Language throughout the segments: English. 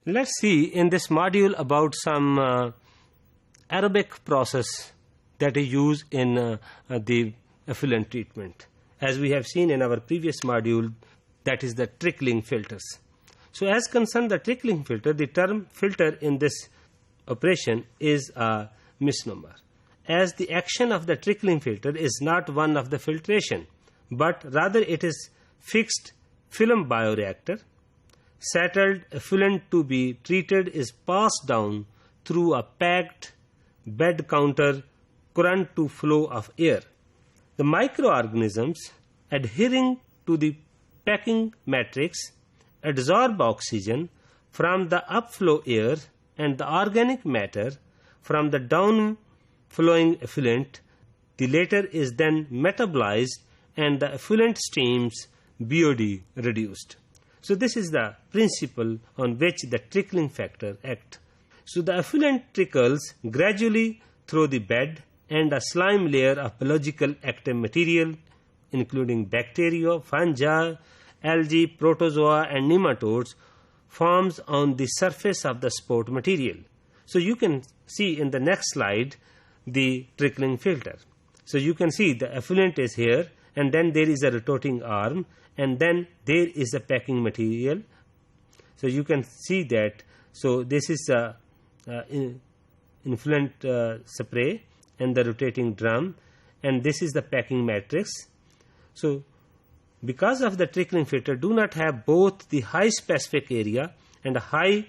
Let's see in this module about some aerobic process that is used in the effluent treatment. As we have seen in our previous module, that is the trickling filters. So as concerned the trickling filter, the term filter in this operation is a misnomer, as the action of the trickling filter is not one of the filtration, but rather it is fixed film bioreactor. Settled effluent to be treated is passed down through a packed bed counter current to flow of air. The microorganisms adhering to the packing matrix absorb oxygen from the upflow air and the organic matter from the down-flowing effluent. The latter is then metabolized and the effluent streams BOD reduced. So this is the principle on which the trickling factor acts. So the effluent trickles gradually through the bed, and a slime layer of biological active material including bacteria, fungi, algae, protozoa and nematodes forms on the surface of the sport material. So you can see in the next slide the trickling filter. So you can see the effluent is here, and then there is a rotating arm, and then there is a packing material. So you can see that. So this is a influent spray and the rotating drum, and this is the packing matrix. So because of the trickling filter do not have both the high specific area and a high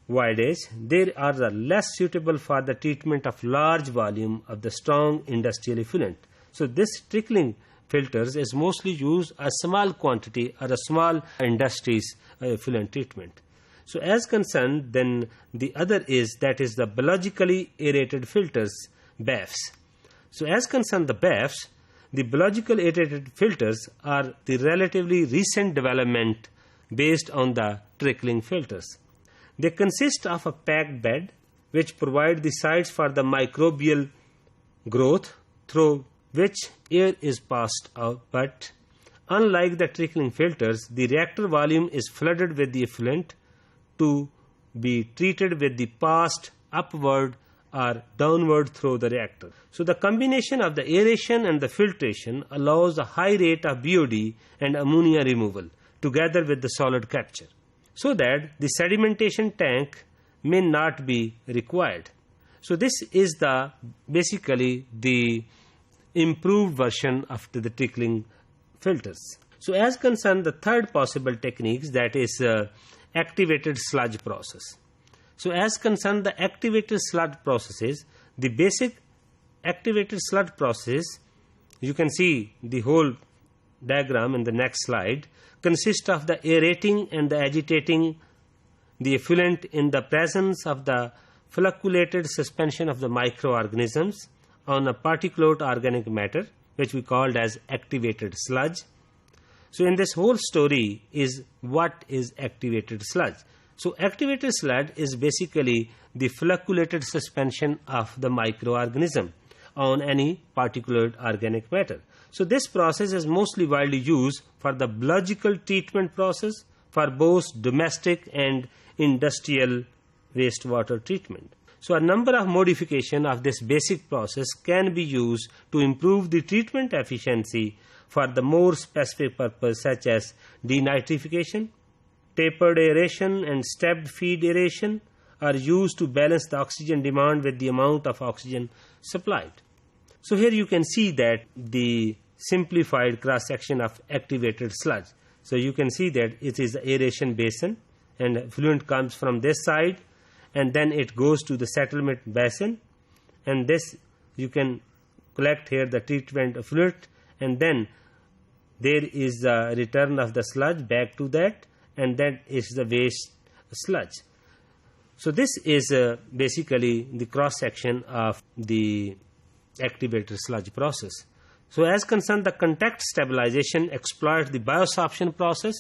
voidage, they are less suitable for the treatment of large volume of the strong industrial effluent. So this trickling filters is mostly used a small quantity or a small industries effluent treatment. So as concerned, then the other is that is the biologically aerated filters, BAFs. So as concerned the BAFs, the biological aerated filters are the relatively recent development based on the trickling filters. They consist of a packed bed which provide the sites for the microbial growth through which air is passed out, but unlike the trickling filters, the reactor volume is flooded with the effluent to be treated with the passed upward or downward through the reactor. So the combination of the aeration and the filtration allows a high rate of BOD and ammonia removal together with the solid capture, so that the sedimentation tank may not be required. So this is the basically the improved version of the trickling filters. So as concerned the third possible techniques, that is activated sludge process. So as concerned the activated sludge processes, the basic activated sludge process, you can see the whole diagram in the next slide, consists of the aerating and the agitating the effluent in the presence of the flocculated suspension of the microorganisms on a particulate organic matter, which we called as activated sludge. So in this whole story is what is activated sludge. So activated sludge is basically the flocculated suspension of the microorganism on any particulate organic matter. So this process is mostly widely used for the biological treatment process for both domestic and industrial wastewater treatment. So a number of modifications of this basic process can be used to improve the treatment efficiency for the more specific purpose, such as denitrification, tapered aeration and stepped feed aeration are used to balance the oxygen demand with the amount of oxygen supplied. So here you can see that the simplified cross section of activated sludge. So you can see that it is the aeration basin, and effluent comes from this side, and then it goes to the settlement basin, and this you can collect here the treatment effluent, and then there is the return of the sludge back to that, and that is the waste sludge. So this is basically the cross section of the activated sludge process. So as concerned the contact stabilization exploits the biosorption process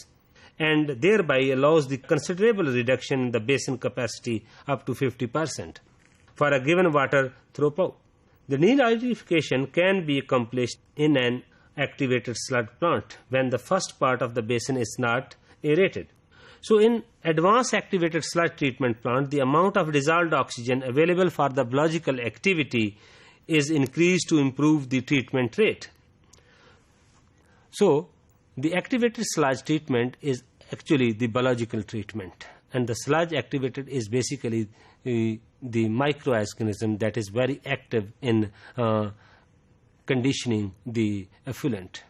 and thereby allows the considerable reduction in the basin capacity up to 50% for a given water throughput. The denitrification can be accomplished in an activated sludge plant when the first part of the basin is not aerated. So in advanced activated sludge treatment plant, the amount of dissolved oxygen available for the biological activity is increased to improve the treatment rate. So the activated sludge treatment is actually the biological treatment, and the sludge activated is basically the microorganism that is very active in conditioning the effluent.